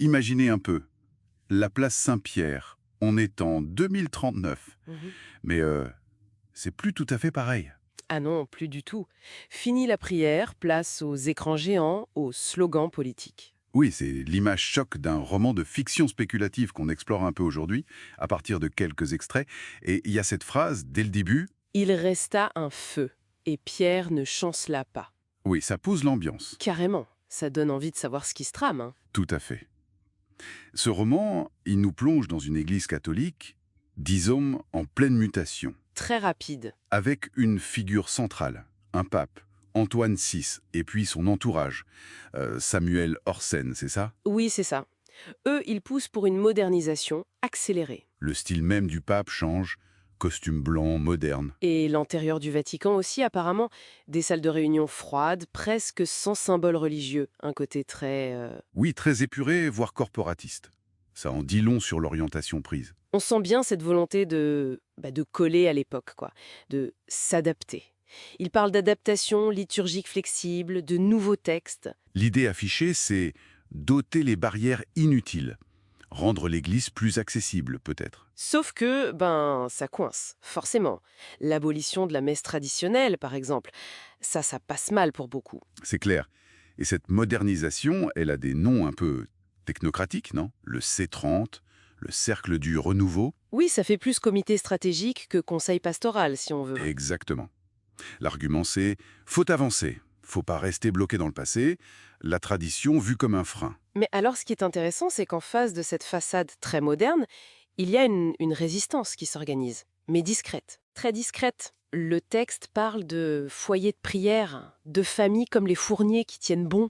Imaginez un peu, la place Saint-Pierre, on est en 2039, Mhm. mais c'est plus tout à fait pareil. Ah non, plus du tout. Fini la prière, place aux écrans géants, aux slogans politiques. Oui, c'est l'image choc d'un roman de fiction spéculative qu'on explore un peu aujourd'hui, à partir de quelques extraits. Et il y a cette phrase, dès le début, Il resta un feu, et Pierre ne chancela pas. oui, ça pose l'ambiance. Carrément, ça donne envie de savoir ce qui se trame, hein. Tout à fait. Ce roman, il nous plonge dans une église catholique, 10 hommes en pleine mutation, Très rapide. avec une figure centrale, un pape, Antoine VI, et puis son entourage, Samuel Orsen, c'est ça? Oui, c'est ça. Eux, ils poussent pour une modernisation accélérée. Le style même du pape change, costume blanc, moderne. Et l'intérieur du Vatican aussi, apparemment, des salles de réunion froides, presque sans symbole religieux. Un côté très... Oui, très épuré, voire corporatiste. Ça en dit long sur l'orientation prise. On sent bien cette volonté de coller à l'époque, quoi, de s'adapter. Il parle d'adaptation liturgique flexible, de nouveaux textes. L'idée affichée, c'est doter les barrières inutiles, rendre l'Église plus accessible peut-être. Sauf que, ça coince, forcément. L'abolition de la messe traditionnelle, par exemple, ça passe mal pour beaucoup. C'est clair. Et cette modernisation, elle a des noms un peu technocratiques, non? Le C30, le Cercle du Renouveau. Oui, ça fait plus comité stratégique que conseil pastoral, si on veut. Exactement. L'argument c'est faut avancer, faut pas rester bloqué dans le passé, la tradition vue comme un frein. Mais alors, ce qui est intéressant, c'est qu'en face de cette façade très moderne, il y a une résistance qui s'organise, mais discrète, très discrète. Le texte parle de foyers de prière, de familles comme les Fourniers qui tiennent bon,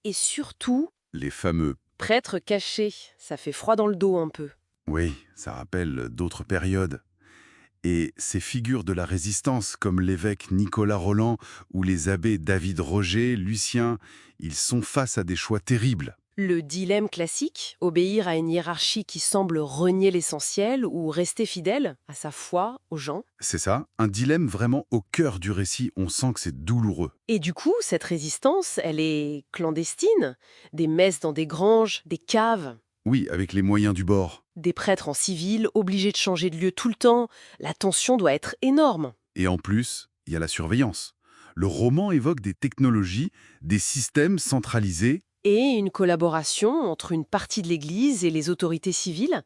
et surtout, Les fameux prêtres cachés. Ça fait froid dans le dos un peu. oui, ça rappelle d'autres périodes. Et ces figures de la résistance, comme l'évêque Nicolas Roland ou les abbés David Roger, Lucien, ils sont face à des choix terribles. Le dilemme classique, obéir à une hiérarchie qui semble renier l'essentiel ou rester fidèle à sa foi, aux gens. C'est ça, un dilemme vraiment au cœur du récit, on sent que c'est douloureux. Et du coup, cette résistance, elle est clandestine. Des messes dans des granges, des caves, Oui, avec les moyens du bord. des prêtres en civil obligés de changer de lieu tout le temps. La tension doit être énorme. Et en plus, il y a la surveillance. Le roman évoque des technologies, des systèmes centralisés. Et une collaboration entre une partie de l'Église et les autorités civiles.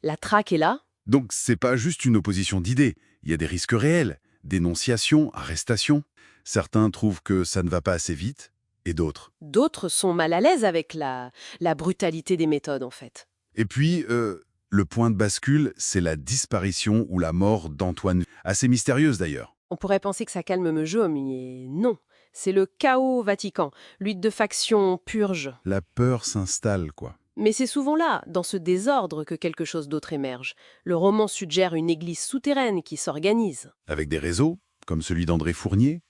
La traque est là. Donc c'est pas juste une opposition d'idées, il y a des risques réels, dénonciations, arrestations. Certains trouvent que ça ne va pas assez vite, et d'autres. D'autres sont mal à l'aise avec la brutalité des méthodes, en fait. Et puis, le point de bascule, c'est la disparition ou la mort d'Antoine, assez mystérieuse d'ailleurs. On pourrait penser que ça calme le jeu, mais non. C'est le chaos au Vatican, lutte de factions, purge. La peur s'installe, quoi. Mais c'est souvent là, dans ce désordre, que quelque chose d'autre émerge. Le roman suggère une église souterraine qui s'organise. Avec des réseaux, comme celui d'André Fournier,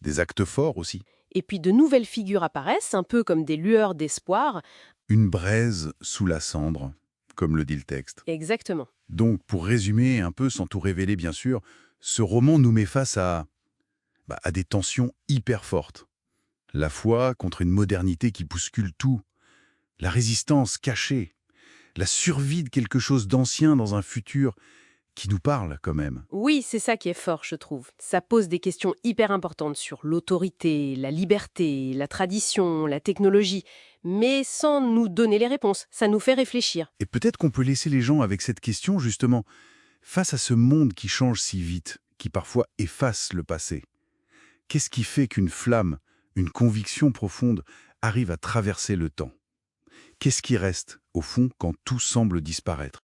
des actes forts aussi. Et puis de nouvelles figures apparaissent, un peu comme des lueurs d'espoir. Une braise sous la cendre, comme le dit le texte. Exactement. Donc, pour résumer un peu, sans tout révéler bien sûr, ce roman nous met face à des tensions hyper fortes. La foi contre une modernité qui bouscule tout. La résistance cachée. La survie de quelque chose d'ancien dans un futur qui nous parle quand même. Oui, c'est ça qui est fort, je trouve. Ça pose des questions hyper importantes sur l'autorité, la liberté, la tradition, la technologie, mais sans nous donner les réponses. Ça nous fait réfléchir. Et peut-être qu'on peut laisser les gens avec cette question justement, face à ce monde qui change si vite, qui parfois efface le passé. Qu'est-ce qui fait qu'une flamme, une conviction profonde, arrive à traverser le temps? Qu'est-ce qui reste, au fond, quand tout semble disparaître?